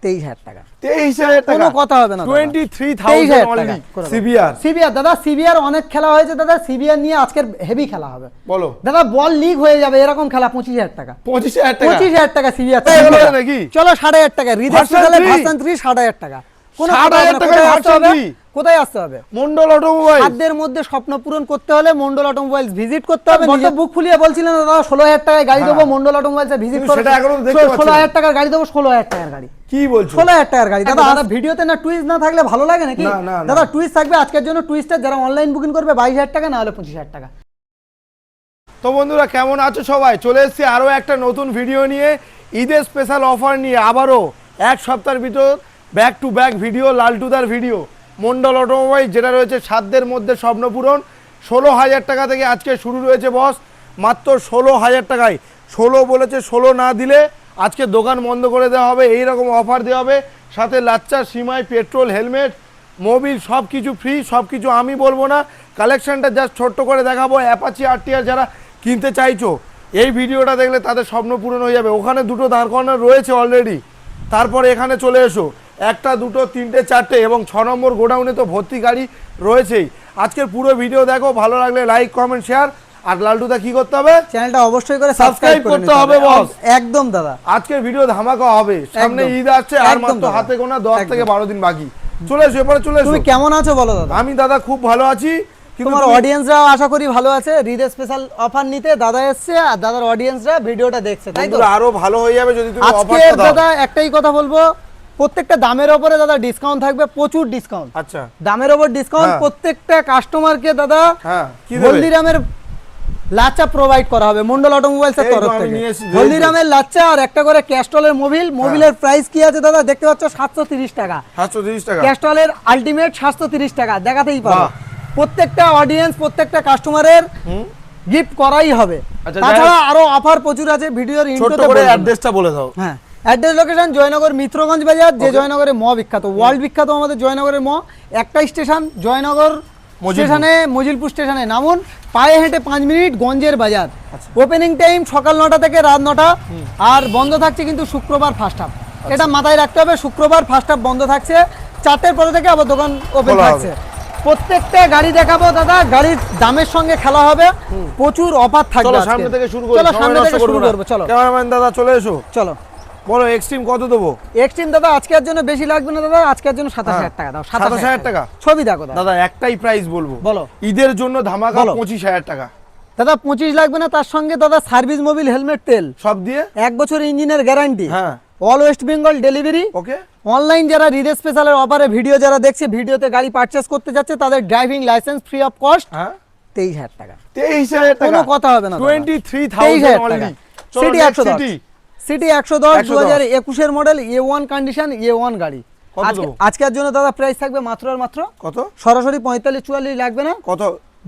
23,000 টাকা। 23,000 টাকা কোনো কথা হবে না। 23,000 অনলি সিবিআর দাদা, সিবিআর অনেক খেলা হয়েছে দাদা, সিবিআর নিয়ে আজকের হেভি খেলা হবে। বলো দাদা, বল লিগ হয়ে যাবে এরকম খেলা। 25,000 টাকা। 25,000 টাকা সিবিআর নাকি? চলো 7,500 টাকা। হৃদয় স্পেশালে ভার্সন 3 7,500 টাকা। কোনো 7,500 টাকা ভার্সন 3। কোথায় আসতে হবে? মন্ডল অটোমোবাইল। খাদ্যের মধ্যে স্বপ্ন পূরণ করতে হলে মন্ডল অটোমোবাইলস ভিজিট করতে হবে। নিজে বুক ফুলিয়ে বলছিলেন দাদা 16,000 টাকায় গাড়ি দেবো, মন্ডল অটোমোবাইলসে ভিজিট করতে। সেটা এখনো দেখতে পাচ্ছি 16,000 টাকার গাড়ি দেবো, 16,000 টাকার গাড়ি। কি বলছো? 16,000 টাকার গাড়ি দাদা। দাদা ভিডিওতে না টুইস্ট না থাকলে ভালো লাগে নাকি? দাদা টুইস্ট থাকবে আজকের জন্য। টুইস্টে যারা অনলাইন বুকিং করবে 22,000 টাকা, না হলে 25,000 টাকা। তো বন্ধুরা কেমন আছো সবাই? চলে এসেছি আরো একটা নতুন ভিডিও নিয়ে, ঈদের স্পেশাল অফার নিয়ে। আবারও এক সপ্তাহের ভিতর ব্যাক টু ব্যাক ভিডিও, লালটুদার ভিডিও। মন্ডল অটোমোবাইল যেটা রয়েছে সাধ্যের মধ্যে স্বপ্নপূরণ, 16,000 টাকা থেকে আজকে শুরু রয়েছে বস, মাত্র 16,000 টাকায়। 16 বলেছে, 16 না দিলে আজকে দোকান বন্ধ করে দেওয়া হবে। এই রকম অফার দেওয়া হবে, সাথে লাচ্চা, সিমাই, পেট্রোল, হেলমেট, মোবিল সব কিছু ফ্রি। সব কিছু আমি বলবো না, কালেকশনটা জাস্ট ছোট্ট করে দেখাবো। অ্যাপাচি আরটিআর যারা কিনতে চাইছো, এই ভিডিওটা দেখলে তাদের স্বপ্ন পূরণ হয়ে যাবে। ওখানে দুটো দাঁড় করানো রয়েছে অলরেডি, তারপরে এখানে চলে এসো। একটা, দুটো, তিনটে, চারটে এবং 6 নম্বর গোডাউনে তো ভর্তি গাড়ি রয়েছেই। আজকের পুরো ভিডিও দেখো, ভালো লাগলে লাইক, কমেন্ট, শেয়ার। আর লালটুদা কি করতে হবে? চ্যানেলটা অবশ্যই করে সাবস্ক্রাইব করতে হবে বস। একদম দাদা, আজকের ভিডিও ধামাকা হবে। সামনে ঈদ আসছে, আর মাত্র হাতে গোনা 10 থেকে 12 দিন বাকি। চলে এসো, এবারে চলে এসো। তুমি কেমন আছো বলো দাদা? আমি দাদা খুব ভালো আছি, তোমার অডিয়েন্সরাও আশা করি ভালো আছে। ঈদের স্পেশাল অফার নিতে দাদা এসেছে, আর দাদার অডিয়েন্সরা ভিডিওটা দেখছে, তাই তো? আরো ভালো হয়ে যাবে যদি তুমি আজকে দাদা একটাই কথা বলবো, প্রত্যেকটা দামের উপরে দাদা ডিসকাউন্ট থাকবে, প্রচুর ডিসকাউন্ট। আচ্ছা, দামের উপর ডিসকাউন্ট। প্রত্যেকটা কাস্টমারকে দাদা হলদিরামের লাচ্চা প্রোভাইড করা হবে মন্ডল অটোমোবাইলস এর তরফ থেকে। হলদিরামের লাচ্চা আর একটা করে ক্যাস্ট্রলের মোবিল। মোবিলের প্রাইস কি আছে দাদা দেখতে পাচ্ছ? 730 টাকা। 730 টাকা। ক্যাস্ট্রলের আলটিমেট 730 টাকা দেখাতেই পারো। প্রত্যেকটা অডিয়েন্স, প্রত্যেকটা কাস্টমারের গিফট করাই হবে। তাছাড়া আরো অফার প্রচুর আছে। ভিডিওর ইন্ট্রোতে করে অ্যাড্রেসটা বলে দাও। হ্যাঁ, অ্যাড্রেস লোকেশন জয়নগর মিত্রগঞ্জ বাজার, যে জয়নগরে ম বিখ্যাত, ওয়ার্ল্ড বিখ্যাত আমাদের জয়নগরের ম। একটা স্টেশন জয়নগর স্টেশনে, মজিলপুর স্টেশনে নামুন, পায়ে হেঁটে 5 মিনিট গঞ্জের বাজার। ওপেনিং টাইম সকাল 9টা থেকে রাত 9টা, আর বন্ধ থাকছে কিন্তু শুক্রবার ফার্স্ট হাফ। এটা মাথায় রাখতে হবে, শুক্রবার ফার্স্ট হাফ বন্ধ থাকছে। 4টের পরে থেকে আবার দোকান ওপেন থাকছে। প্রত্যেকটা গাড়ি দেখাবো দাদা, গাড়ির দামের সঙ্গে খেলা হবে, প্রচুর অফার থাকবে। চলো সামনে থেকে শুরু করি। চলো সামনে থেকে শুরু করব। চলো ক্যামেরাম্যান দাদা চলে এসো। চলো বলো এক্সট্রিম কত দেবো? এক্সট্রিম দাদা আজকের জন্য বেশি লাগবে না দাদা, আজকের জন্য 27,000 টাকা দাও। 27,000 টাকা ছবি দেখো দাদা। একটাই প্রাইস বলবো, বলো। ঈদের জন্য ধামাকা 25,000 টাকা দাদা। 25 লাগবে না, তার সঙ্গে দাদা সার্ভিস, মোবিল, হেলমেট, তেল সব দিয়ে 1 বছর ইঞ্জিনের গ্যারান্টি। হ্যাঁ, অল ওয়েস্ট বেঙ্গল ডেলিভারি। ওকে। অনলাইন যারা ঈদের স্পেশালের অফারে ভিডিও যারা দেখছে, ভিডিওতে গাড়ি পারচেজ করতে যাচ্ছে, তাদের driving licence free of cost. হ্যাঁ, 23,000 টাকা। 23,000 টাকা। কোনো কথা হবে না। 23,000 অনলি। সিটি 110, সিটি 110 2021 এর মডেল, A1 কন্ডিশন, A1 গাড়ি। আজকের জন্য দাদা প্রাইস থাকবে মাত্র আর মাত্র কত? সরাসরি 45-44 লাগবে না। কত?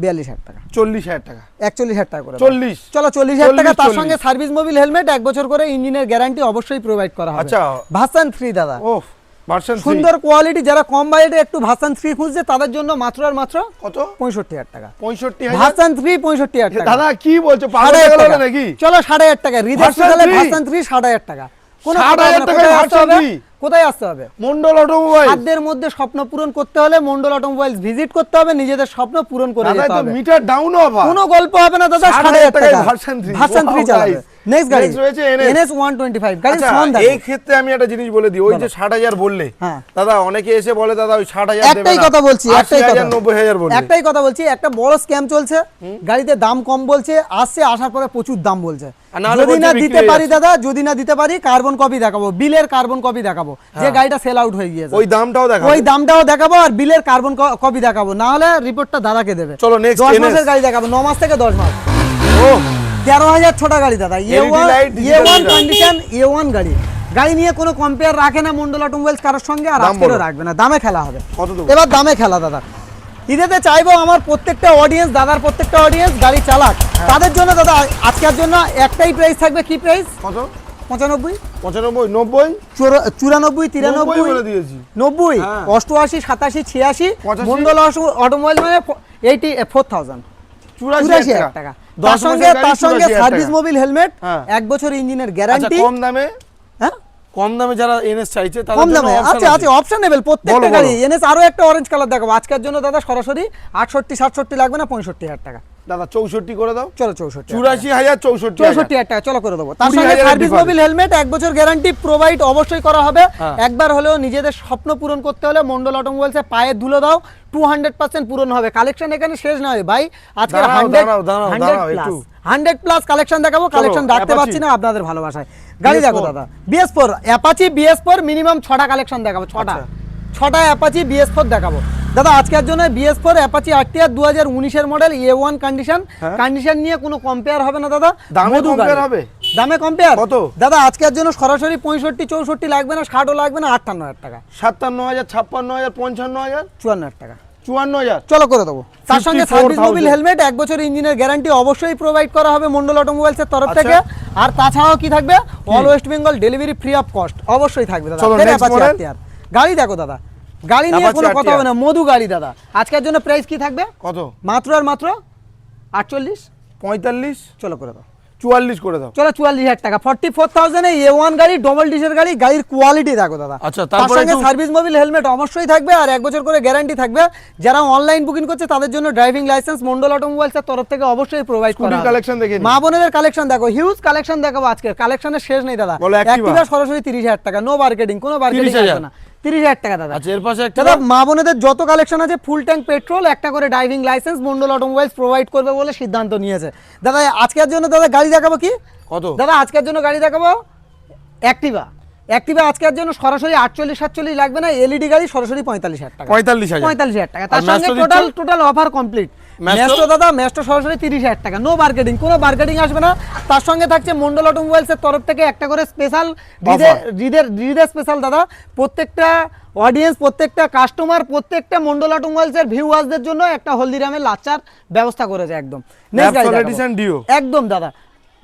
42,000 টাকা। 40,000 টাকা। 41,000 টাকা করে 40। চলো 40,000 টাকা। তার সঙ্গে সার্ভিস, মোবিল, হেলমেট, 1 বছর করে ইঞ্জিনের গ্যারান্টি অবশ্যই প্রোভাইড করা হবে। আচ্ছা, ভার্সন 3 দাদা। ওহ, ভার্সন 3 সুন্দর কোয়ালিটি। যারা কম বাজেটে একটু ভার্সন 3 খুঁজছে, তাদের জন্য মাত্র আর মাত্র কত? 65,000 টাকা। 65,000 ভার্সন 3 65,000 টাকা। দাদা কি বলছো? পাগল হয়ে গেল নাকি? চলো 7,500 টাকা। হৃদয় স্পেশালে ভার্সন 3 7,500 টাকা। কোনো 7,500 টাকায় ভার্সন 3। কোথায় আসতে হবে? মন্ডল অটোমোবাইল। খাদ্যের মধ্যে স্বপ্ন পূরণ করতে হলে মন্ডল অটোমোবাইলস ভিজিট করতে হবে, নিজেদের স্বপ্ন পূরণ করে যেতে হবে। মিটার ডাউন হবে, কোনো গল্প হবে না দাদা। 7,500 টাকা ভার্সন 3 চালাবে। নেক্সট গাড়ি রয়েছে NS 125 গাড়ি। এই ক্ষেত্রে আমি একটা জিনিস বলে দিই, ওই যে 60,000 বললে দাদা, অনেকে এসে বলে দাদা ওই 60,000 দেবে না। একটাই কথা বলছি, একটাই কথা 90,000 বললে। একটাই কথা বলছি, একটা বড় স্ক্যাম চলছে। গাড়িতে দাম কম বলছে, আসছে, আসার পরে প্রচুর দাম বলছে। যদি না দিতে পারি দাদা, যদি না দিতে পারি, কার্বন কপি দেখাবো, বিলের কার্বন কপি দেখাবো যে গাড়িটা সেল আউট হয়ে গিয়েছে। ওই দামটাও দেখাবো, ওই দামটাও দেখাবো, আর বিলের কার্বন কপি দেখাবো। না হলে রিপোর্টটা দাদাকে দেবে। চলো নেক্সট 10 মাসের গাড়ি দেখাবো, 9 মাস থেকে 10 মাস। ও 13,000 ছোটা গাড়ি দাদা। A1 কন্ডিশন, A1 গাড়ি। গাড়ি নিয়ে কোনো কম্পেয়ার রাখে না মন্ডল অটোমোবাইলস কারোর সঙ্গে, আর আজকেও রাখবে না। দামে খেলা হবে। এবার দামে খেলা দাদা। ঈদেতে চাইবো আমার প্রত্যেকটা অডিয়েন্স, দাদার প্রত্যেকটা অডিয়েন্স গাড়ি চালাক। তাদের জন্য দাদা আজকের জন্য একটাই প্রাইস থাকবে। কি প্রাইস? কত? 95, 95, 90, 94, 93, বলে দিয়েছি। 90, 88, 87, 86। মন্ডল অটোমোবাইল মানে 4,000 84,000 টাকা। তার সঙ্গে সার্ভিস, মোবিল, হেলমেট, 1 বছর ইঞ্জিনের গ্যারান্টি। কম দামে? হ্যাঁ, কম দামে যারা এনএস চাইছে তাদের কম জন্য দামে option আছে আছে অপশনেবল প্রত্যেকটা বলো, গাড়ি বলো। এনএস আরো একটা অরেঞ্জ কালার দেখাবো আজকের জন্য দাদা সরাসরি 68-67 লাগবে না 65,000 টাকা দাদা 64 করে দাও, চলো 64 84,000 64,000 64,000 টাকা চলো করে দেবো তার 20,000 সঙ্গে এর সার্ভিস difference। মোবিল হেলমেট 1 বছর গ্যারান্টি প্রোভাইড অবশ্যই করা হবে হ্যাঁ। একবার হলেও নিজেদের স্বপ্ন পূরণ করতে হলে মন্ডল অটোমোবাইলসে পায়ে ধুলো দাও 200% পূরণ হবে কালেকশন এখানে শেষ নয় ভাই আজকে দাঁড়াও, একটু। 100 প্লাস কালেকশন দেখাবো কালেকশন রাখতে Apache। পারছি না আপনাদের ভালোবাসায় গাড়ি দেখো BS4 দাদা BS4 অ্যাপাচি BS4 মিনিমাম 6টা কালেকশন দেখাবো 6টা আচ্ছা। 6টা অ্যাপাচি BS4 দেখাবো দাদা আজকের জন্য BS4 অ্যাপাচি RTR 2019 এর মডেল A1 কন্ডিশন হ্যাঁ। কন্ডিশন নিয়ে কোনো কম্পেয়ার হবে না দাদা দামে মধু compare গাড়ি। হবে? দামে কম্পেয়ার কত? দাদা আজকের জন্য সরাসরি 65-64 লাগবে না 60ও লাগবে না 58,000 টাকা 57,000 56,000 55,000 54,000 টাকা 54,000 চলো করে দেবো তার সঙ্গে 54,000 সার্ভিস মোবিল হেলমেট 1 বছর ইঞ্জিনের গ্যারান্টি অবশ্যই প্রোভাইড করা হবে মন্ডল অটোমোবাইলস এর তরফ আচ্ছা। থেকে আর তাছাড়াও কি থাকবে all West Bengal delivery free of cost অবশ্যই থাকবে দাদা চলো, ফের next Apache model। RTR গাড়ি দেখো দাদা গাড়ি নিয়ে Apache কোনো কথা RTR হবে না মধু গাড়ি দাদা আজকের জন্য প্রাইস কি থাকবে কত মাত্র আর মাত্র 48 45 চলো করে দাও 44 করে দাও চলো 44,000 টাকা 44,000 এ A1 গাড়ি ডবল ডিসের গাড়ি গাড়ির কোয়ালিটি দেখো দাদা আচ্ছা, তার তারপরে সঙ্গে একটু- সার্ভিস মোবিল হেলমেট অবশ্যই থাকবে আর 1 বছর করে গ্যারান্টি থাকবে যারা অনলাইন বুকিং করছে তাদের জন্য ড্রাইভিং লাইসেন্স মন্ডল অটোমোবাইলস এর তরফ থেকে অবশ্যই প্রোভাইড করা স্কুটির হবে। কালেকশন দেখে নিই। মা বোনেদের কালেকশন দেখো হিউজ কালেকশন দেখাবো আজকে কালেকশনের শেষ নেই দাদা বলো, Activa। অ্যাক্টিভা সরাসরি 30,000 টাকা নো মার্কেটিং কোনো মার্কেটিং 30,000 আসবে না 30,000 টাকা দাদা আচ্ছা এর পাশে একটা দাদা মা বোনেদের যত কালেকশন আছে ফুল ট্যাঙ্ক পেট্রোল একটা করে driving licence Mondal automobiles provide করবে বলে সিদ্ধান্ত নিয়েছে দাদা আজকের জন্য দাদা গাড়ি দেখাবো কি কত দাদা আজকের জন্য গাড়ি দেখাবো অ্যাক্টিভা আজকের জন্য সরাসরি 48-47 লাগবে না এলইডি গাড়ি সরাসরি 45,000 টাকা 45,000 45,000 টাকা তার আর সঙ্গে Masto দিচ্ছ? Total offer complete Masto? ম্যাস্টো দাদা ম্যাস্টো সরাসরি 30,000 টাকা নো মার্কেটিং কোনো মার্কেটিং আসবে না তার সঙ্গে থাকছে মন্ডল অটোমোবাইলস এর তরফ থেকে একটা করে স্পেশাল ঈদের স্পেশাল দাদা প্রত্যেকটা অডিয়েন্স প্রত্যেকটা কাস্টমার প্রত্যেকটা মন্ডল অটোমোবাইলস এর ভিউয়ার্সদের জন্য একটা হলদিরামের লাচ্চার ব্যবস্থা করেছে একদম Next গাড়ি Absolute দেখাবো। Edition Dio। একদম দাদা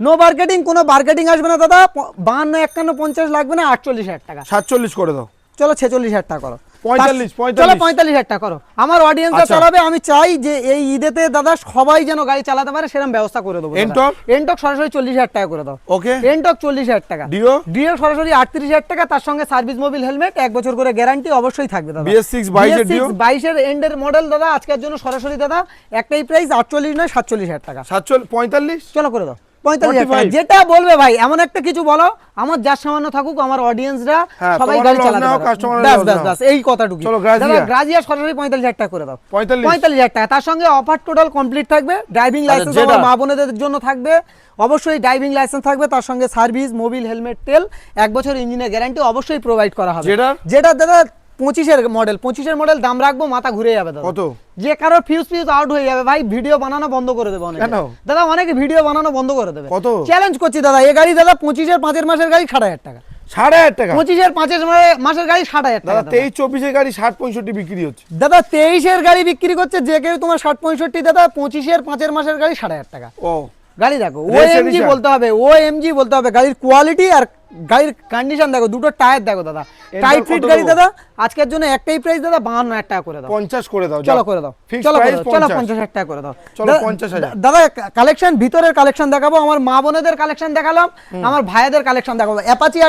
নো মার্কেটিং কোনো মার্কেটিং আসবে না দাদা 52 51 50 লাগবে না 48,000 টাকা 47 করে দাও চলো 46,000 টাকা করো 45 চলো 45,000 টাকা করো আমার অডিয়েন্সরা আচ্ছা। চালাবে আমি চাই যে এই ঈদেতে দাদা সবাই যেন গাড়ি চালাতে পারে সেরকম ব্যবস্থা করে দেবো Ntorq? এনটক সরাসরি 40,000 টাকা করে দাও ওকে এনটক 40,000 টাকা Dio? ডিও সরাসরি 38,000 টাকা তার সঙ্গে সার্ভিস মোবিল হেলমেট 1 বছর করে গ্যারান্টি অবশ্যই থাকবে দাদা BS6 22 এর Dio? 22 এর এন্ডের মডেল দাদা আজকের জন্য সরাসরি দাদা একটাই প্রাইস 48 নয় 47,000 টাকা 45 চলো করে দাও 45,000 টাকা 45 যেটা বলবে ভাই এমন একটা কিছু বলো আমার যার সামান্য থাকুক আমার অডিয়েন্সরা হ্যাঁ, সবাই তোমার গাড়ি loss চালাতে নাও, পারে customer এর ব্যাস loss ব্যাস নাও। ব্যাস এই কথাটুকু চলো, Grazia। দাদা গ্রাজিয়া সরাসরি 45,000 টাকা করে দাও 45 45,000 টাকা তার সঙ্গে অফার টোটাল কমপ্লিট থাকবে ড্রাইভিং লাইসেন্স যেটা- আমার মা বোনেদের জন্য থাকবে অবশ্যই ড্রাইভিং লাইসেন্স থাকবে তার সঙ্গে সার্ভিস মোবিল হেলমেট তেল 1 বছর ইঞ্জিনের গ্যারান্টি অবশ্যই প্রোভাইড করা হবে যেটা দাদা 25 মডেল দাম রাখবো মাথা ঘুরে যাবে দাদা কত যে কারো ফিউজ আউট হয়ে যাবে ভাই ভিডিও বানানো বন্ধ করে দেবে অনেকে কেন? দাদা অনেকে ভিডিও বানানো বন্ধ করে দেবে কত? চ্যালেঞ্জ করছি দাদা এই গাড়ি দাদা 25 5 মাসের গাড়ি 60,000 টাকা 6,500 টাকা 25 5 মাসের গাড়ি 60,000 টাকা দাদা 23 24 এর গাড়ি 60 65 বিক্রি হচ্ছে দাদা 23 এর গাড়ি বিক্রি করছে যে কেউ তোমার 60 65 দাদা 25 5 মাসের গাড়ি 60,000 টাকা ও গাড়ি দেখো Race ওএমজি edition। বলতে হবে ওএমজি বলতে হবে গাড়ির কোয়ালিটি আর গাড়ির কন্ডিশন দেখো দুটো টায়ার দেখো দাদা টাইট ফিট কত গাড়ি দেবো? দাদা আজকের জন্য একটাই প্রাইস দাদা 52,000 টাকা করে দাও 50 করে দাও চলো করে দাও Fixed চলো price চলো 50 50,000 টাকা করে দাও চলো, 50,000 দাদা কালেকশন ভিতরের কালেকশন দেখাবো আমার মা বোনেদের কালেকশন দেখালাম আমার ভাইদের কালেকশন দেখাবো অ্যাপাচি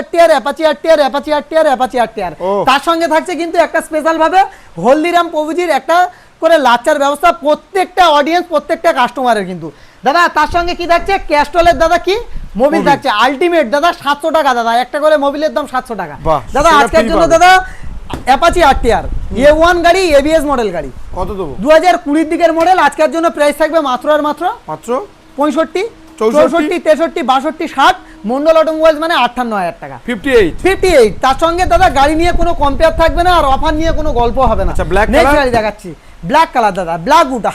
আরটিআর ও। তার সঙ্গে থাকছে কিন্তু একটা স্পেশাল ভাবে হলদিরাম প্রভুজির একটা করে লাচ্চার ব্যবস্থা প্রত্যেকটা অডিয়েন্স প্রত্যেকটা কাস্টমারের কিন্তু দাদা তার সঙ্গে কি থাকছে ক্যাস্ট্রলের দাদা কি মোবিল Mobil। থাকছে আলটিমেট দাদা 700 টাকা দাদা একটা করে মোবিলের দাম 700 টাকা বাহ, দাদা সেটা আজকের free জন্য পাবে। দাদা অ্যাপাচি আরটিআর A1 গাড়ি এবিএস মডেল গাড়ি কত দেবো 2020 দিকের মডেল আজকের জন্য প্রাইস থাকবে মাত্র আর মাত্র মাত্র 65 64, 64 63 62 60 মন্ডল অটোমোবাইলস মানে 58,000 টাকা 58 58 তার সঙ্গে দাদা গাড়ি নিয়ে কোনো কম্পেয়ার থাকবে না আর অফার নিয়ে কোনো গল্প হবে না আচ্ছা, black Next color? গাড়ি দেখাচ্ছি ব্ল্যাক কালার দাদা ব্ল্যাক উড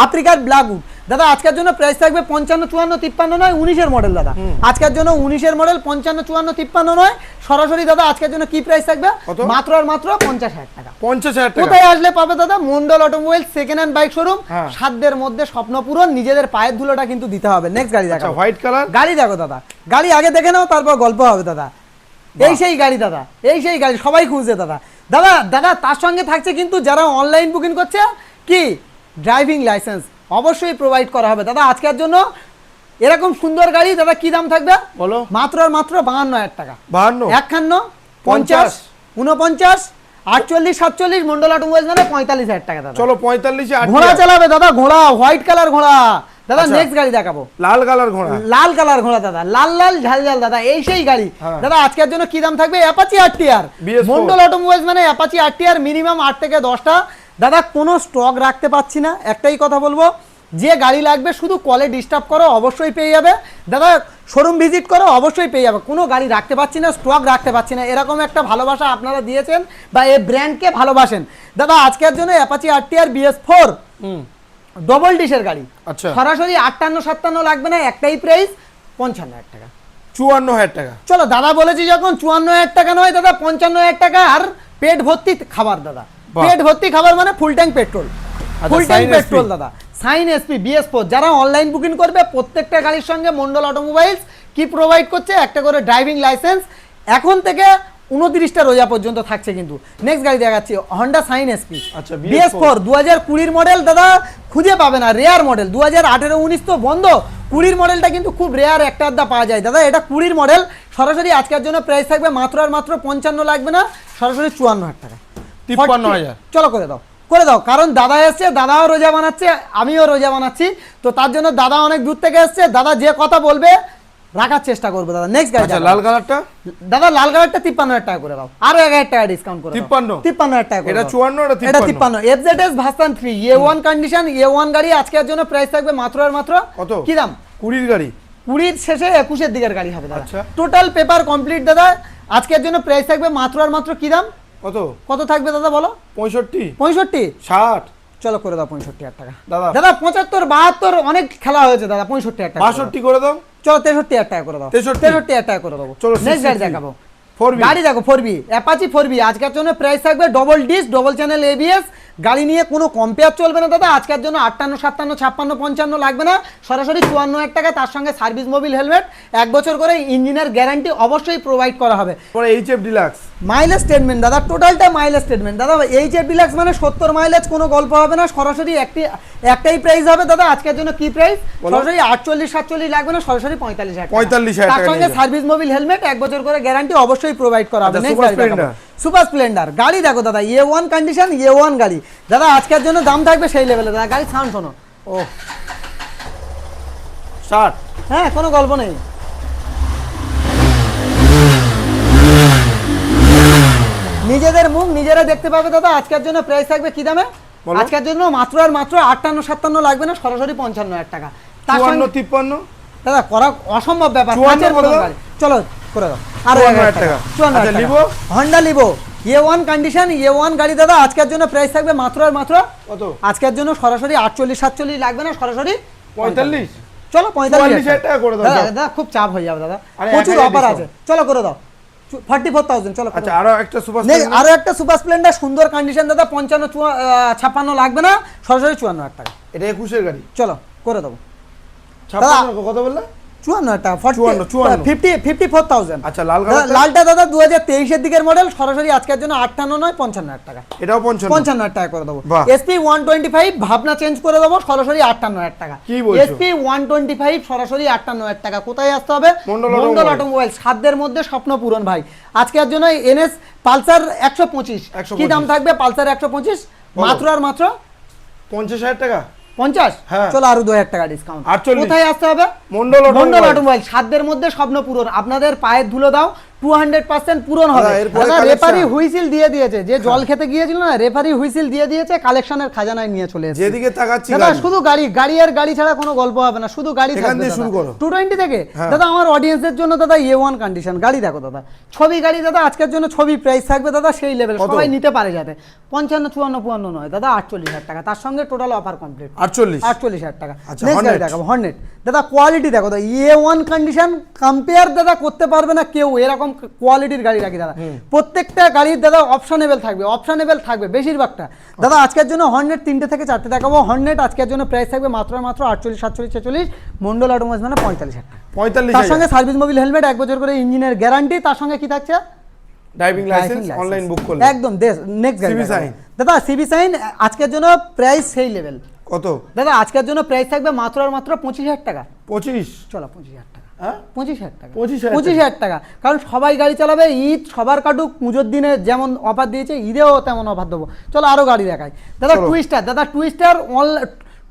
আফ্রিকার ব্ল্যাক উড দাদা আজকের জন্য প্রাইস থাকবে 55 54 53 নয় 19 এর মডেল দাদা আজকের জন্য 19 এর মডেল 55 54 53 নয় সরাসরি দাদা আজকের জন্য কি প্রাইস থাকবে কত? মাত্র আর মাত্র 50,000 টাকা 50,000 টাকা কোথায় আসলে পাবে দাদা Mondal automobile second hand bike showroom হ্যাঁ। সাধ্যের মধ্যে স্বপ্ন পূরণ নিজেদের পায়ের ধুলোটা কিন্তু দিতে হবে নেক্সট গাড়ি আচ্ছা দেখো হোয়াইট কালার গাড়ি দেখো দাদা গাড়ি আগে দেখে নাও তারপর গল্প হবে দাদা এই সেই গাড়ি দাদা এই সেই গাড়ি সবাই খুঁজছে দাদা দাদা দাদা তার সঙ্গে থাকছে কিন্তু যারা অনলাইন বুকিং করছে কি ড্রাইভিং লাইসেন্স অবশ্যই প্রোভাইড করা হবে দাদা আজকের জন্য এরকম সুন্দর গাড়ি দাদা কি দাম থাকবে বলো মাত্র আর মাত্র 52,000 টাকা 52 51 50, 49, 48, 47 মন্ডল অটোমোবাইলস মানে 45,000 টাকা দাদা। চলো 45 ঘোড়া চালাবে দাদা, ঘোড়া হোয়াইট কালার ঘোড়া দাদা। আচ্ছা। নেক্সট গাড়ি দেখাবো, লাল কালার ঘোড়া। লাল কালার ঘোড়া দাদা, লাল লাল ঝাল ঝাল দাদা, এই সেই গাড়ি হ্যাঁ। দাদা। আজকের জন্য কি দাম থাকবে? Apache RTR BS4 Mondal automobiles মানে অ্যাপাচি আরটিআর মিনিমাম 8 থেকে 10টা দাদা। কোনো স্টক রাখতে পাচ্ছি না, একটাই কথা বলবো, যে গাড়ি লাগবে শুধু কলে ডিস্টার্ব করো, অবশ্যই পেয়ে যাবে দাদা। শোরুম ভিজিট করো, অবশ্যই পেয়ে যাবে। কোনো গাড়ি রাখতে পাচ্ছি না, স্টক রাখতে পাচ্ছি না, এরকম একটা ভালোবাসা আপনারা দিয়েছেন বা এই ব্র্যান্ডকে ভালোবাসেন দাদা। আজকের জন্য অ্যাপাচি আরটিআর BS4 ডবল ডিশের গাড়ি। আচ্ছা। সরাসরি 58-57 লাগবে না, একটাই প্রাইস 55,000 টাকা। 54,000 টাকা। চলো দাদা বলেছি যখন 54,000 টাকা নয় দাদা, 55,000 টাকা আর পেট ভর্তি খাবার দাদা। বাহ। পেট ভর্তি খাবার মানে ফুল ট্যাঙ্ক পেট্রোল, আচ্ছা, full tank Sign petrol SP দাদা। সাইন এসপি BS4 যারা অনলাইন বুকিং করবে প্রত্যেকটা গাড়ির সঙ্গে মন্ডল অটোমোবাইলস কি প্রোভাইড করছে? একটা করে ড্রাইভিং লাইসেন্স এখন থেকে 29টা রোজা পর্যন্ত থাকছে। কিন্তু নেক্সট গাড়ি দেখাচ্ছি হন্ডা সাইন এসপি আচ্ছা, BS4 2020 মডেল দাদা, খুঁজে পাবে না, রেয়ার মডেল। 2018-19 তো বন্ধ, 20 মডেলটা কিন্তু খুব রেয়ার একটা আধা পাওয়া যায় দাদা। এটা 20 মডেল। সরাসরি আজকের জন্য প্রাইস থাকবে মাত্র আর মাত্র 55 লাগবে না, সরাসরি 54,000 টাকা। 53,000। চলো করে দাও, করে দাও। কারণ দাদা এসছে, দাদাও রোজা বানাচ্ছে, আমিও রোজা বানাচ্ছি, তো তার জন্য দাদা অনেক দূর থেকে এসছে। দাদা যে কথা বলবে রাখার চেষ্টা করবো দাদা। নেক্সট গাড়ি আচ্ছা, লাল কালারটা দাদা, লাল কালারটা 53,000 টাকা করে দাও, আরো 1,000 টাকা ডিসকাউন্ট করে দাও। 53,000 টাকা করে এটা দাও। 54, এটা 53 FZS version 3 A1 condition, A1 গাড়ি। আজকের জন্য প্রাইস থাকবে মাত্র আর মাত্র কত? কি দাম? 20 গাড়ি। 20 শেষে 21 দিকের গাড়ি হবে দাদা। আচ্ছা। টোটাল পেপার কমপ্লিট দাদা। আজকের জন্য প্রাইস থাকবে মাত্র আর মাত্র কি দাম? কত? কত থাকবে দাদা বলো? 65, 65। 60। চলো করে দাও 65,000 টাকা দাদা। দাদা 75, 72 অনেক খেলা হয়েছে দাদা। 65,000 টাকা 62 করে দাও। চলো 63,000 টাকা করে দাও। 63,000 টাকা করে দেবো। চলো, নেক্সট গাড়ি 63 দেখাবো। 4B গাড়ি দেখো 4B অ্যাপাচি 4B। আজকের জন্য প্রাইস থাকবে double disc, double channel ABS গাড়ি নিয়ে কোনো কম্পেয়ার চলবে না দাদা। আজকের জন্য 58, 57, 56, 55 লাগবে না, সরাসরি 54,000 টাকা। তার সঙ্গে সার্ভিস মোবিল হেলমেট 1 বছর করে ইঞ্জিনের গ্যারান্টি অবশ্যই প্রোভাইড করা হবে। পরে HF ডিলাক্স। মাইলেজ স্টেটমেন্ট দাদা, টোটালটা মাইলেজ স্টেটমেন্ট দাদা। HF ডিলাক্স মানে 70 মাইলেজ, কোনো গল্প হবে না, সরাসরি একটাই প্রাইস হবে দাদা। আজকের জন্য কি প্রাইস? সরাসরি 48, 47 লাগবে না, সরাসরি 45,000 45,000 তার টাকা সঙ্গে নিয়ে যাও। সার্ভিস মোবিল হেলমেট 1 বছর করে গ্যারান্টি অবশ্যই প্রোভাইড করা হবে। আচ্ছা, নেক্সট সুপার গাড়ি দেখাবো। স্প্লেন্ডার। সুপার স্প্লেন্ডার গাড়ি দেখো দাদা, A1 কন্ডিশন, A1 গাড়ি দাদা। আজকের জন্য দাম থাকবে সেই লেভেলে দাদা। গাড়ি সাউন্ড শোনো, ও 60। হ্যাঁ, কোনো গল্প নেই। নিজেদের মুখ নিজেরা দেখতে পাবে দাদা। আজকের জন্য প্রাইস থাকবে কি দামে? বলো। আজকের জন্য মাত্র আর মাত্র 58, 57 লাগবে না, সরাসরি 55,000 টাকা। তার 54, সঙ্গে 53। দাদা করা অসম্ভব ব্যাপার। 54 কাঁচের করে মতন দাও। গাড়ি। চলো করে দাও আরো 54,000 টাকা। টাকা। 54,000 আচ্ছা, টাকা। Livo. Honda Livo A1 condition, A1 গাড়ি দাদা। আজকের জন্য প্রাইস থাকবে মাত্র আর মাত্র কত? আজকের জন্য সরাসরি 48, 47 লাগবে না, সরাসরি 45। চলো 44,000 টাকা করে দাও, দাদা। যাও। দাদা খুব চাপ হয়ে যাবে দাদা, আরে প্রচুর 1,000 অফার discount। আছে। চলো করে দাও 44,000। চলো করে আচ্ছা, দাও। আরো একটা সুপার Next, আরো একটা সুপার স্প্লেন্ডার সুন্দর কন্ডিশন দাদা। 55, 56 লাগবে না, সরাসরি 54,000 টাকা। এটা 21 গাড়ি। চলো করে দেবো 56 কত বললে? 54,000 টাকা। 54, 54,000। আচ্ছা, লাল দাদা, কালারটা? লালটা দাদা 2023 এর দিকের মডেল, সরাসরি আজকের জন্য 58 নয় 55,000 টাকা। এটাও 55। 55,000 টাকা করে দেবো। বাহ। SP 125 ভাবনা চেঞ্জ করে দেবো, সরাসরি 58,000 টাকা। কি বলছো? SP 125 সরাসরি 58,000 টাকা। কোথায় আসতে হবে? মন্ডল মন্ডল অটোমোবাইল। অটোমোবাইল। সাধ্যের মধ্যে স্বপ্ন পূরণ ভাই। আজকের জন্য NS পালসার 125 কি দাম থাকবে? পালসার 125 মাত্র আর মাত্র 50,000 টাকা। 50। হ্যাঁ। চলো আরো 2,000 টাকা ডিসকাউন্ট। 48 কোথায় আসতে হবে? মন্ডল মন্ডল অটোমোবাইল। অটোমোবাইল। সাধ্যের মধ্যে স্বপ্ন পূরণ। আপনাদের পায়ের ধুলো দাও 200% পূরণ হবে। দাদা, এরপরে দাদা, collection। রেফারি হুইসেল দিয়ে দিয়েছে, যে জল খেতে গিয়েছিল না, রেফারি হুইসেল দিয়ে দিয়েছে, কালেকশনের খাজানায় নিয়ে চলে এসেছে। যেদিকে তাকাচ্ছি দাদা গাড়ি। শুধু গাড়ি, গাড়ি আর গাড়ি ছাড়া কোনো গল্প হবে না, শুধু গাড়ি এখান থাকবে দিয়ে দাদা। শুরু করো। 220 থেকে হ্যাঁ। দাদা আমার অডিয়েন্সের জন্য দাদা A1 কন্ডিশন গাড়ি দেখো দাদা। ছবি গাড়ি দাদা, আজকের জন্য ছবি প্রাইস থাকবে দাদা সেই লেভেল, কত? সবাই নিতে পারে যাতে। 55, 54, 55 নয় দাদা, 48,000 টাকা। তার সঙ্গে টোটাল অফার কমপ্লিট 48। টাকা। আচ্ছা, নেক্সট গাড়ি Hornet। দেখাবো হর্নেট দাদা। কোয়ালিটি দেখো দাদা, A1 কন্ডিশন কম্পেয়ার দাদা করতে পারবে না কেউ, এরকম কোয়ালিটির গাড়ি রাখি দাদা। প্রত্যেকটা গাড়ির দাদা অপশনেবল থাকবে বেশিরভাগটা দাদা। আজকের জন্য হর্নেট 3টে থেকে 4টে দেখাবো। হর্নেট আজকের জন্য প্রাইস থাকবে মাত্র 48, 47, 46। মন্ডল অটোমোবাইলস মানে 45,000 টাকা। 45,000 তার সঙ্গে সার্ভিস মোবিল হেলমেট 1 বছর করে ইঞ্জিনের গ্যারান্টি। তার সঙ্গে কি থাকছে? ড্রাইভিং লাইসেন্স অনলাইন বুক করলে। একদম নেক্সট গাড়ি CB দেখাবো। sign। দাদা সিবি সাইন আজকের জন্য প্রাইস সেই লেভেল কত? দাদা। আজকের জন্য প্রাইস থাকবে মাত্র আর মাত্র 25,000 টাকা। 25। চলো 25,000 টাকা। হ্যাঁ 25,000 টাকা 25,000 25,000 টাকা, কারণ সবাই গাড়ি চালাবে, ঈদ সবার কাটুক, পুজোর দিনে যেমন অফার দিয়েছে ঈদেও তেমন অফার দেবো। চলো আরো গাড়ি দেখাই দাদা। চলো। টুইস্টার দাদা, টুইস্টার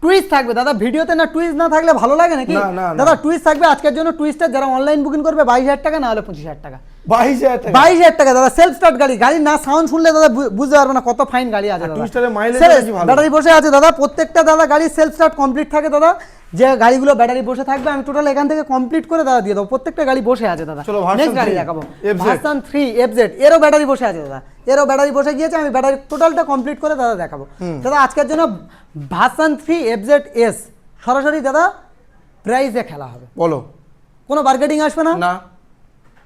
টুইস্ট থাকবে দাদা, ভিডিওতে না টুইস্ট না থাকলে ভালো লাগে নাকি? না, না, না। দাদা টুইস্ট থাকবে আজকের জন্য। টুইস্টার যারা অনলাইন বুকিং করবে 22,000 টাকা, না হলে 25,000 টাকা। 22,000 টাকা 22,000 টাকা দাদা, সেলফ স্টার্ট গাড়ি। গাড়ি না সাউন্ড শুনলে দাদা বুঝতে পারবে না কত ফাইন গাড়ি আছে দাদা। টুইস্টারের মাইলেজ Self- নাকি ভালো? ব্যাটারি বসে আছে দাদা, প্রত্যেকটা দাদা গাড়ি সেলফ স্টার্ট কমপ্লিট থাকে দাদা। যে গাড়িগুলো ব্যাটারি বসে থাকবে আমি টোটাল এখান থেকে কমপ্লিট করে দাদা দিয়ে দেবো। প্রত্যেকটা গাড়ি বসে আছে দাদা। চলো, ভার্সন নেক্সট গাড়ি 3 দেখাবো, FZ ভার্সন 3 FZ, এরও ব্যাটারি বসে আছে দাদা, এরও ব্যাটারি বসে গিয়েছে। আমি ব্যাটারি টোটালটা কমপ্লিট করে দাদা দেখাবো। দাদা আজকের জন্য ভার্সন 3 FZ S সরাসরি দাদা প্রাইসে খেলা হবে, বলো। কোনো বার্গেটিং আসবে না। না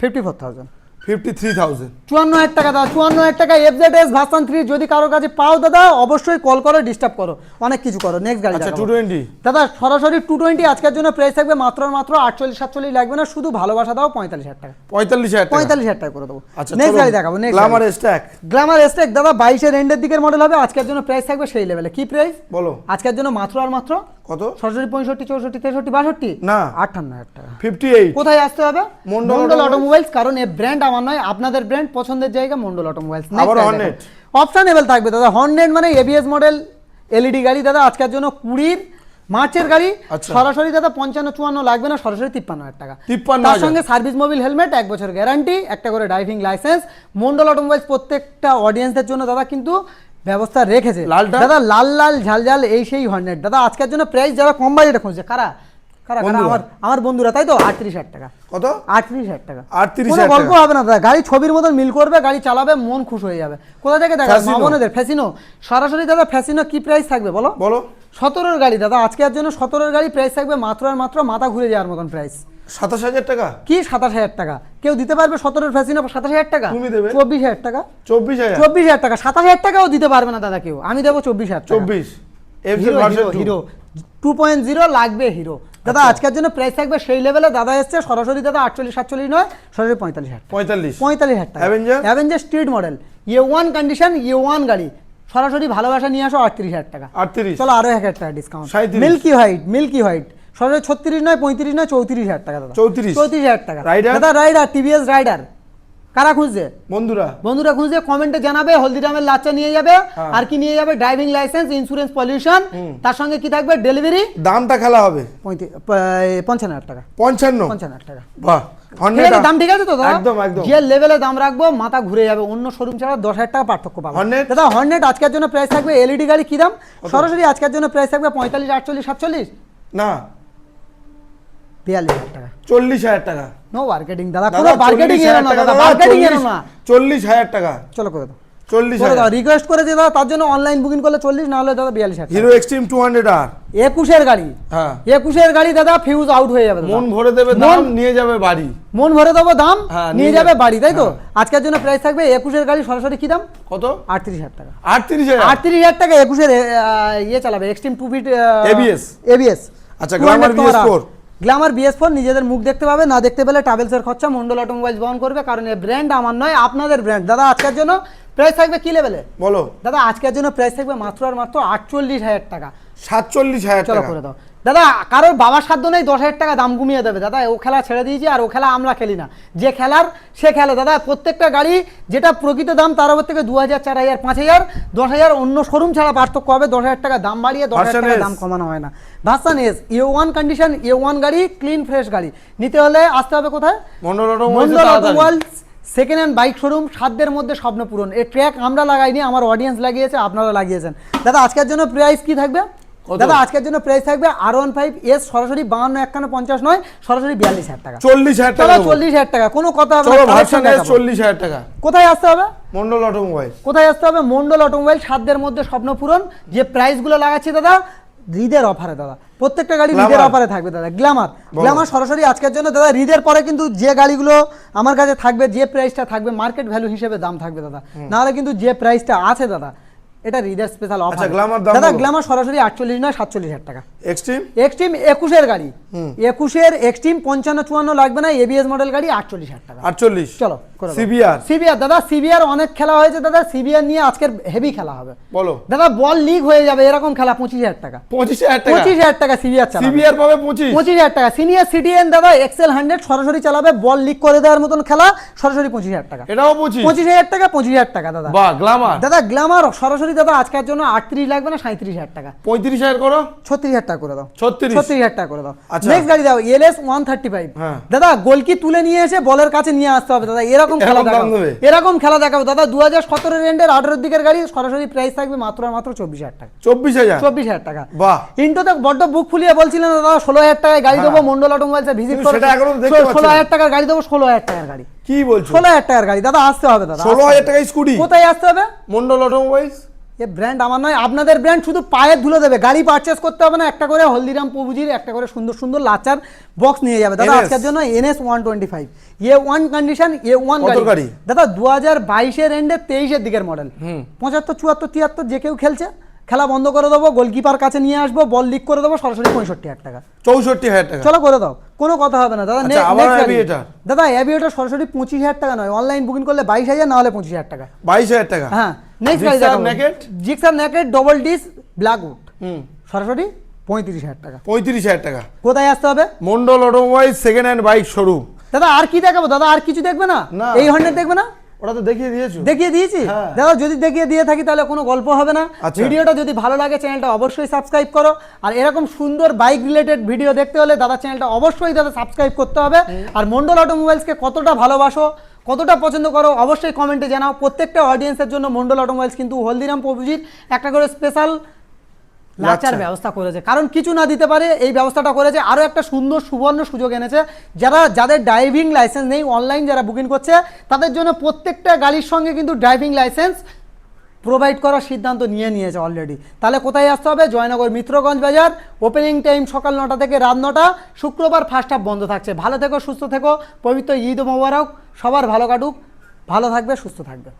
54,000 53,000 54,000 টাকা দাদা, 54,000 টাকা FZS ভার্সন 3। যদি কারো কাছে পাও দাদা অবশ্যই কল করো, ডিস্টার্ব করো, অনেক কিছু করো। নেক্সট গাড়ি আচ্ছা দেখাবো। 220 দাদা সরাসরি 220 আজকের জন্য প্রাইস থাকবে মাত্র 48-47 লাগবে না, শুধু ভালোবাসা দাও 45,000 টাকা। 45,000 টাকা 45,000 টাকা করে দেবো। আচ্ছা নেক্সট গাড়ি দেখাবো। Next glamour stack glamour stack দাদা 22-এর এন্ডের দিকের মডেল হবে। আজকের জন্য প্রাইস থাকবে সেই লেভেলে। কি প্রাইস বলো আজকের জন্য? মাত্র আর মাত্র কত? সরাসরি 65, 64, 63, 62 না 58,000 টাকা। 58 কোথায় আসতে হবে? মন্ডল মন্ডল অটোমোবাইলস। অটোমোবাইলস, কারণ এই ব্র্যান্ড আমার নয়, আপনাদের ব্র্যান্ড, পছন্দের জায়গা মন্ডল অটোমোবাইলস। আবার হর্নেট। অপশনেবল থাকবে দাদা। হর্নেট মানে এবিএস মডেল এলইডি গাড়ি দাদা। আজকের জন্য 20 মার্চের গাড়ি। আচ্ছা। সরাসরি দাদা 55-54 লাগবে না, সরাসরি 53,000 টাকা। 53,000 তার সঙ্গে সার্ভিস মোবিল হেলমেট, 1 বছর গ্যারান্টি, একটা করে ড্রাইভিং লাইসেন্স। মন্ডল অটোমোবাইলস প্রত্যেকটা অডিয়েন্সের জন্য দাদা কিন্তু ব্যবস্থা রেখেছে। লালটা? দাদা লাল লাল ঝাল এই সেই হর্নেট দাদা। আজকের জন্য প্রাইস যারা কম বাজেটে খুঁজছে, কারা কারা কারা? বন্ধুরা। আমার বন্ধুরা, তাই তো। 38,000 টাকা। কত? 38,000 টাকা। 38,000 কোনো গল্প হবে না দাদা, গাড়ি ছবির মতন মিল করবে, গাড়ি চালাবে, মন খুশ হয়ে যাবে। কোথা থেকে দেখা? ফ্যাসিনো। মা বোনেদের ফ্যাসিনো। সরাসরি দাদা ফ্যাসিনো কি প্রাইস থাকবে বলো? বলো 17-এর গাড়ি দাদা। আজকের জন্য 17-এর গাড়ি প্রাইস থাকবে মাত্র আর মাত্র মাথা ঘুরে যাওয়ার মতন প্রাইস। 27,000 টাকা কি 27,000 টাকা? কেউ দিতে পারবে 17-এর ফ্যাসিনো 27,000 টাকা? তুমি দেবে। 24,000 টাকা। 24,000 24,000 টাকা। 27,000 টাকাও দিতে পারবে না দাদা কেউ, আমি দেবো 24,000 টাকা। 24 FZ hero version hero 2 hero 2.0 লাগবে হিরো দাদা। আচ্ছা। আজকের জন্য প্রাইস থাকবে সেই লেভেলে দাদা এসছে। সরাসরি দাদা 48-47 নয়, সরাসরি 45,000 45 45,000 টাকা। Avenger? Avenger street model A1 condition, A1 গাড়ি। সরাসরি ভালোবাসা নিয়ে আসো 38,000 টাকা। 38 চলো আরো 1,000 টাকা ডিসকাউন্ট। 37 মিল্কি হোয়াইট সরাসরি 36 নয়, 35 নয়, 34,000 টাকা দাদা। 34,000 টাকা। Rider? দাদা রাইডার, টিভিএস রাইডার। কারা খুঁজছে? বন্ধুরা খুঁজছে, কমেন্টে জানাবে। হলদিরামের লাচ্চা নিয়ে যাবে, হ্যাঁ। আর কি নিয়ে যাবে? Driving licence, insurance, pollution. তার সঙ্গে কি থাকবে? ডেলিভারি। দামটা খেলা হবে 55,000 টাকা। 55 টাকা। বাহ ঠিক হর্নেট আছে, দাম ঠিক আছে তো দাদা? একদম একদম যে লেভেলে দাম রাখবো মাথা ঘুরে যাবে। অন্য শোরুম ছাড়া 10,000 টাকা পার্থক্য পাবো। হর্নেট? দাদা হর্নেট আজকের জন্য প্রাইস থাকবে, এলইডি গাড়ি কি দাম? সরাসরি আজকের জন্য প্রাইস থাকবে 45, 48, 47, না 42,000 টাকা। 40,000 টাকা নো মার্কেটিং দাদা, কোনো দাদা মার্কেটিং এর 40,000 না টাকা দাদা, দাদা, মার্কেটিং এর না। 40,000 টাকা চলো করে দাও, 40,000 রিকোয়েস্ট করেছে দাদা, তার জন্য অনলাইন বুকিং করলে 40, না হলে দাদা 42,000 টাকা। হিরো এক্সট্রিম 200R 21-এর গাড়ি। হ্যাঁ 21-এর গাড়ি দাদা, ফিউজ আউট হয়ে যাবে দাদা। মন ভরে দেবে দাম, নিয়ে যাবে বাড়ি। মন ভরে দেবো দাম, হ্যাঁ, নিয়ে নিয়ে যাবে যাবে। বাড়ি, তাই তো। হ্যাঁ। আজকের জন্য প্রাইস থাকবে 21-এর গাড়ি সরাসরি কি দাম? কত? 38,000 টাকা। 38,000 38,000 টাকা 21-এর ইয়ে চালাবে, এক্সট্রিম 2 ফিট ABS। আচ্ছা, গ্ল্যামার BS4 গ্ল্যামার BS4 নিজেদের মুখ দেখতে পাবে, না দেখতে পেলে ট্রাভেলসের খরচা মন্ডল অটোমোবাইলস বহন করবে, কারণ এই ব্র্যান্ড আমার নয়, আপনাদের ব্র্যান্ড। দাদা আজকের জন্য প্রাইস থাকবে কি লেভেলে বলো? দাদা আজকের জন্য প্রাইস থাকবে মাত্র আর মাত্র 48,000 টাকা। 47,000 চলো টাকা করে দাও দাদা। কারোর বাবার সাধ্য নেই 10,000 টাকা দাম কমিয়ে দেবে দাদা। ও খেলা ছেড়ে দিয়েছি, আর ও খেলা আমরা খেলি না। যে খেলার সে খেলে দাদা। প্রত্যেকটা গাড়ি যেটা প্রকৃত দাম তার উপর থেকে 2,000, 4,000, 5,000, 10,000 অন্য শোরুম ছাড়া পার্থক্য হবে। 10,000 টাকা দাম বাড়িয়ে 10,000 টাকা দাম কমানো হয় না। Version S A1 condition, A1 গাড়ি, ক্লিন ফ্রেশ গাড়ি। নিতে হলে আসতে হবে কোথায়? Mondal Mondal automobiles second hand bike showroom, সাধ্যের মধ্যে স্বপ্ন পূরণ। এই ট্র্যাক আমরা লাগাইনি, আমার অডিয়েন্স লাগিয়েছে, আপনারা লাগিয়েছেন। দাদা আজকের জন্য প্রাইস কি থাকবে? দাদা আজকের জন্য প্রাইস থাকবে R15S সরাসরি 52, 51, 50 নয়, সরাসরি 42,000 টাকা। 40,000 টাকা। 40,000 টাকা, কোনো কথা হবে চলো না। ভার্সন এস 40,000 টাকা। কোথায় আসতে হবে? মন্ডল অটোমোবাইল। কোথায় আসতে হবে? মন্ডল অটোমোবাইল, সাধ্যের মধ্যে স্বপ্ন পূরণ। যে প্রাইসগুলো লাগাচ্ছি দাদা, রিদের অফারে দাদা, প্রত্যেকটা গাড়ি রিদের অফারে থাকবে দাদা। গ্ল্যামার সরাসরি আজকের জন্য দাদা, রিদের পরে কিন্তু যে গাড়িগুলো আমার কাছে থাকবে, যে প্রাইসটা থাকবে মার্কেট ভ্যালু হিসেবে দাম থাকবে দাদা। নাহলে কিন্তু যে প্রাইসটা আছে দাদা, এটা ঈদের স্পেশাল অফার। আচ্ছা, গ্ল্যামার দাম দাদা বলো। গ্ল্যামার সরাসরি 48 নয় 47,000 টাকা। এক্সট্রিম এক্সট্রিম 21 গাড়ি, 21 এক্সট্রিম 55-54 লাগবে না, এবিএস মডেল গাড়ি 48,000 টাকা। 48। চলো করে দাও। সিবিআর সিবিআর দাদা, সিবিআর অনেক খেলা হয়েছে দাদা, সিবিআর নিয়ে আজকের হেভি খেলা হবে। বলো। দাদা বল লিক হয়ে যাবে এরকম খেলা 25,000 টাকা। 25,000 টাকা 25,000 টাকা সিবিআর চালাবে। সিবিআর পাবে 25। 25,000 টাকা। সিনিয়র সিটিএন দাদা এক্সেল 100 সরাসরি চালাবে, বল লিক করে দেওয়ার মতন খেলা, সরাসরি 25,000 টাকা। এটাও 25। 25,000 টাকা, 25,000 টাকা দাদা। বাহ, গ্ল্যামার দাদা গ্ল্যামার সরাসরি দাদা আজকের জন্য 38 লাগবে না 37,000 টাকা। 35,000 করো। 36,000 টাকা করে দাও। 36। 36,000 টাকা করে দাও। আচ্ছা। নেক্সট গাড়ি দাও এলএস 135। হ্যাঁ। দাদা গোলকি তুলে নিয়ে এসে বলের কাছে নিয়ে আসতে হবে দাদা, এরকম খেলা এরকম দাম দেখাবো, দেবে? এরকম খেলা দেখাবো দাদা। 2017 রেন্ডের 18 দিকের গাড়ি, সরাসরি প্রাইস থাকবে মাত্র আর মাত্র 24,000 টাকা। 24,000। 24,000 টাকা। বাহ। ইন্টোতে বড্ড বুক ফুলিয়ে বলছিলেন দাদা 16,000 টাকায় গাড়ি দেবো, মন্ডল অটোমোবাইলসে ভিজিট কিন্তু করে সেটা এখনো দেখতে পাচ্ছি না। 16,000 টাকার গাড়ি দেবো, 16,000 টাকার গাড়ি। কি বলছো? 16,000 টাকার গাড়ি দাদা, আসতে হবে দাদা। 16,000 টাকায় স্কুটি? কোথায় আসতে হবে? মন্ডল অটোমোবাইলস। এ ব্র্যান্ড আমার নয়, আপনাদের ব্র্যান্ড, শুধু পায়ের ধুলো দেবে, গাড়ি পারচেস করতে হবে না। একটা করে হলদিরাম প্রভুজির একটা করে সুন্দর সুন্দর লাচার বক্স নিয়ে যাবে দাদা NS আজকের জন্য। NS 125 A1 কন্ডিশন, A1 কত গাড়ি? দাদা 2022 এর এন্ডে 23 দিকের মডেল। 75 74 73 যে কেউ খেলছে, খেলা বন্ধ করে দেবো, গোলকিপার কাছে নিয়ে আসবো, বল লিক করে দেবো, সরাসরি 65,000 টাকা। 64,000 টাকা। চলো করে দাও, কোনো কথা হবে না দাদা। আচ্ছা, আবার Aviator? দাদা অ্যাভিয়েটর সরাসরি 25,000 টাকা নয়, অনলাইন বুকিং করলে 22,000, না হলে 25,000 টাকা। 22,000 টাকা। হ্যাঁ। নেক্সট গাড়ি Gixxer দেখাবো Naked? Gixxer naked double disc Blackwood, সরাসরি 35,000 টাকা। 35,000 টাকা। কোথায় আসতে হবে? Mondal automobiles second hand bike showroom. দাদা আর কি দেখাবো দাদা? আর কিছু দেখবে না? না। এই হর্নেট দেখবে না? ওটা তো দেখিয়ে দিয়েছো। দেখিয়ে দিয়েছি হ্যাঁ। দাদা, যদি দেখিয়ে দিয়ে থাকি তাহলে কোনো গল্প হবে না। আচ্ছা। ভিডিওটা যদি ভালো লাগে চ্যানেলটা অবশ্যই সাবস্ক্রাইব করো, আর এরকম সুন্দর বাইক রিলেটেড ভিডিও দেখতে হলে দাদা চ্যানেলটা অবশ্যই দাদা সাবস্ক্রাইব করতে হবে। আর মন্ডল অটোমোবাইলসকে কতটা ভালোবাসো, কতটা পছন্দ করো, অবশ্যই কমেন্টে জানাও। প্রত্যেকটা অডিয়েন্সের জন্য মন্ডল অটোমোবাইলস কিন্তু হলদিরাম প্রভুজির একটা করে স্পেশাল লাচার ব্যবস্থা করেছে, কারণ কিছু না দিতে পারে এই ব্যবস্থাটা করেছে। আরও একটা সুন্দর সুবর্ণ সুযোগ এনেছে, যাদের ড্রাইভিং লাইসেন্স নেই, অনলাইন যারা বুকিং করছে তাদের জন্য প্রত্যেকটা গাড়ির সঙ্গে কিন্তু ড্রাইভিং লাইসেন্স প্রোভাইড করার সিদ্ধান্ত নিয়েছে অলরেডি। তাহলে কোথায় আসতে হবে? জয়নগর মিত্রগঞ্জ বাজার। ওপেনিং টাইম সকাল 9টা থেকে রাত 9টা। শুক্রবার ফার্স্ট হাফ বন্ধ থাকছে। ভালো থেকো, সুস্থ থেকো, পবিত্র ঈদ মোবারক, সবার ভালো কাটুক, ভালো থাকবে, সুস্থ থাকবে।